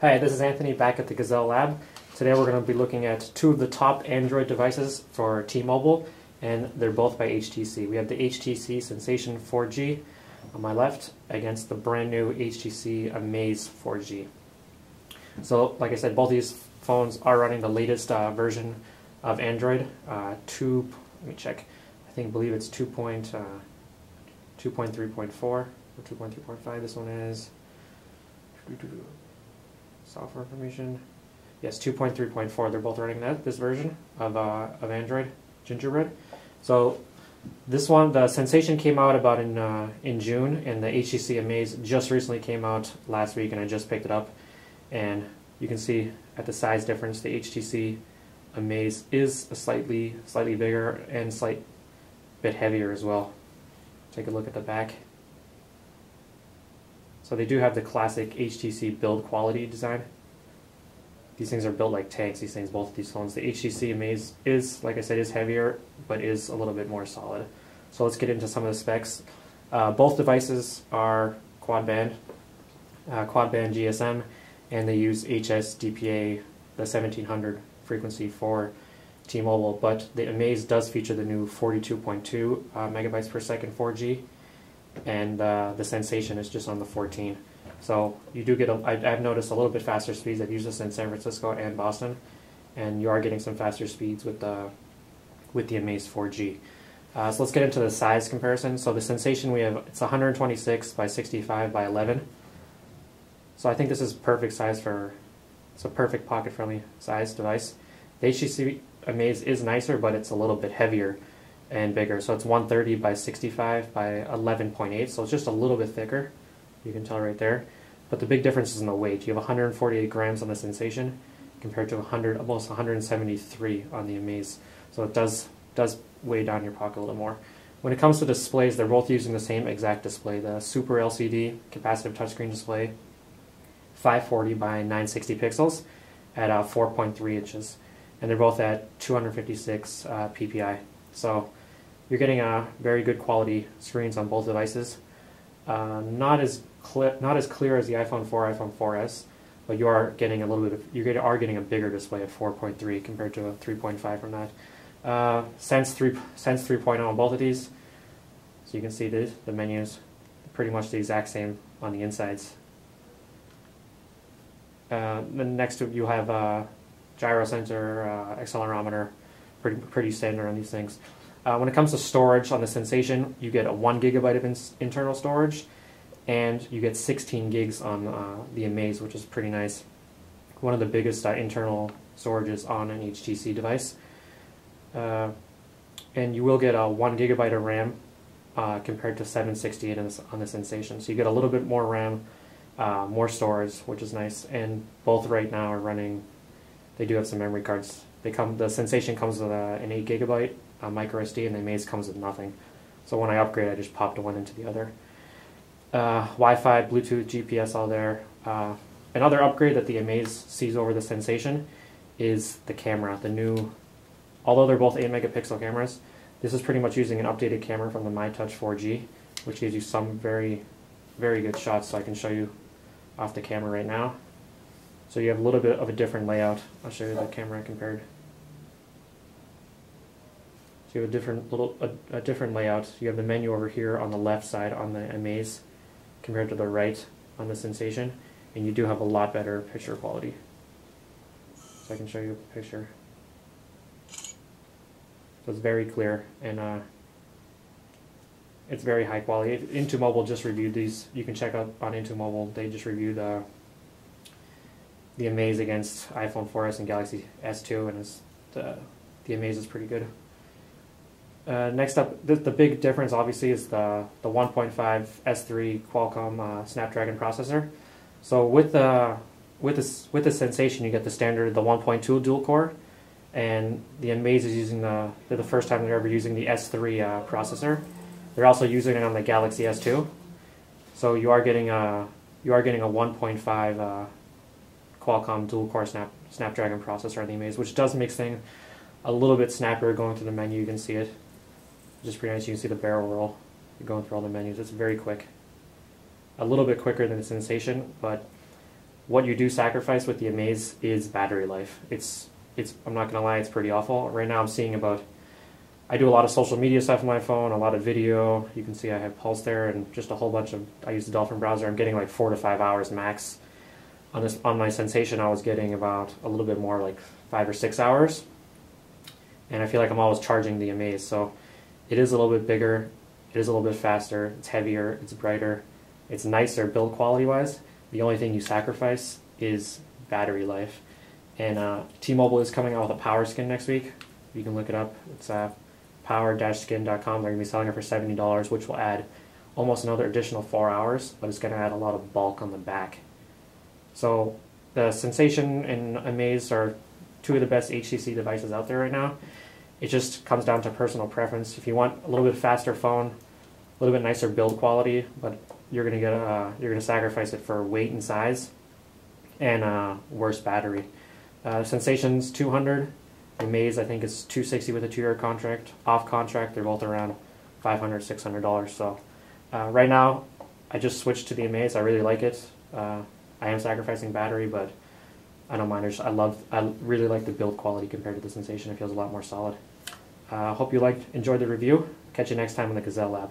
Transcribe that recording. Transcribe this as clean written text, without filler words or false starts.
Hi, this is Anthony back at the Gazelle Lab. Today we're going to be looking at two of the top Android devices for T-Mobile, and they're both by HTC. We have the HTC Sensation 4G on my left against the brand new HTC Amaze 4G. So, like I said, both these phones are running the latest version of Android. Let me check. I believe it's 2.3.4 or 2.3.5. This one is software information. Yes, 2.3.4. They're both running this version of Android Gingerbread. So this one, the Sensation, came out about in June, and the HTC Amaze just recently came out last week, and I just picked it up. And you can see at the size difference, the HTC Amaze is a slightly bigger and slight bit heavier as well. Take a look at the back. So they do have the classic HTC build quality design. These things are built like tanks, both of these phones. The HTC Amaze is, like I said, is heavier, but is a little bit more solid. So let's get into some of the specs. Both devices are quad band GSM, and they use HSDPA, the 1700 frequency for T-Mobile, but the Amaze does feature the new 42.2 megabytes per second 4G, and the Sensation is just on the 14. So you do get I've noticed a little bit faster speeds. I've used this in San Francisco and Boston, and you are getting some faster speeds with the Amaze 4G. So let's get into the size comparison. So the Sensation, it's 126 by 65 by 11. So I think this is perfect size it's a perfect pocket-friendly size device. The HTC Amaze is nicer, but it's a little bit heavier and bigger. So it's 130 by 65 by 11.8, so it's just a little bit thicker. You can tell right there. But the big difference is in the weight. You have 148 grams on the Sensation compared to almost 173 on the Amaze. So it does weigh down your pocket a little more. When it comes to displays, they're both using the same exact display, the Super LCD capacitive touchscreen display, 540 by 960 pixels at 4.3 inches. And they're both at 256 ppi. So you're getting very good quality screens on both devices. Not as clear as the iPhone 4, iPhone 4S, but you are getting getting a bigger display at 4.3 compared to a 3.5 from that. Sense 3.0 on both of these. So you can see the menus are pretty much the exact same on the insides. Then next to you have gyro sensor, accelerometer, pretty standard on these things. When it comes to storage on the Sensation, you get a 1 gigabyte of internal storage, and you get 16 gigs on the Amaze, which is pretty nice. One of the biggest internal storages on an HTC device. And you will get a 1 gigabyte of RAM compared to 768 on the Sensation. So you get a little bit more RAM, more storage, which is nice. And both right now are running. They do have some memory cards. The Sensation comes with an 8 gigabyte micro SD, and the Amaze comes with nothing. So when I upgrade, I just popped one into the other. Wi-Fi, Bluetooth, GPS, all there. Another upgrade that the Amaze sees over the Sensation is the camera. Although they're both 8 megapixel cameras, this is pretty much using an updated camera from the MyTouch 4G, which gives you some very, very good shots. So I can show you off the camera right now. So you have a little bit of a different layout. I'll show you the camera compared. So you have a different layout. You have the menu over here on the left side on the Amaze compared to the right on the Sensation, and you do have a lot better picture quality. So I can show you a picture. So it's very clear, and it's very high quality. T-Mobile just reviewed these. You can check out on T-Mobile. They just reviewed the Amaze against iPhone 4S and Galaxy S2, and the Amaze is pretty good. Next up, the big difference obviously is the 1.5 S3 Qualcomm Snapdragon processor. So with the Sensation, you get the standard, the 1.2 dual core, and the Amaze is using they're the first time they're ever using the S3 processor. They're also using it on the Galaxy S2. So you are getting a 1.5 Qualcomm dual core Snapdragon processor on the Amaze, which does make things a little bit snappier going through the menu. You can see it. Just pretty nice. You can see the barrel roll. You're going through all the menus. It's very quick. A little bit quicker than the Sensation, but what you do sacrifice with the Amaze is battery life. I'm not gonna lie, it's pretty awful. Right now I'm seeing I do a lot of social media stuff on my phone, a lot of video. You can see I have Pulse there, and just a whole bunch of, I use the Dolphin browser. I'm getting like 4 to 5 hours max. On my Sensation, I was getting about a little bit more, like 5 or 6 hours. And I feel like I'm always charging the Amaze. So it is a little bit bigger, it is a little bit faster, it's heavier, it's brighter, it's nicer build quality wise. The only thing you sacrifice is battery life. And T-Mobile is coming out with a power skin next week. You can look it up. It's power-skin.com. They're going to be selling it for $70, which will add almost another additional 4 hours, but it's going to add a lot of bulk on the back. So the Sensation and Amaze are two of the best HTC devices out there right now. It just comes down to personal preference. If you want a little bit faster phone, a little bit nicer build quality, but you're going to sacrifice it for weight and size, and worse battery. Sensation's 200. Amaze, I think, is 260 with a 2-year contract. Off contract, they're both around $500, $600. So right now, I just switched to the Amaze. I really like it. I am sacrificing battery, but I don't mind. I really like the build quality compared to the Sensation. It feels a lot more solid. Hope you enjoyed the review. Catch you next time in the Gazelle Lab.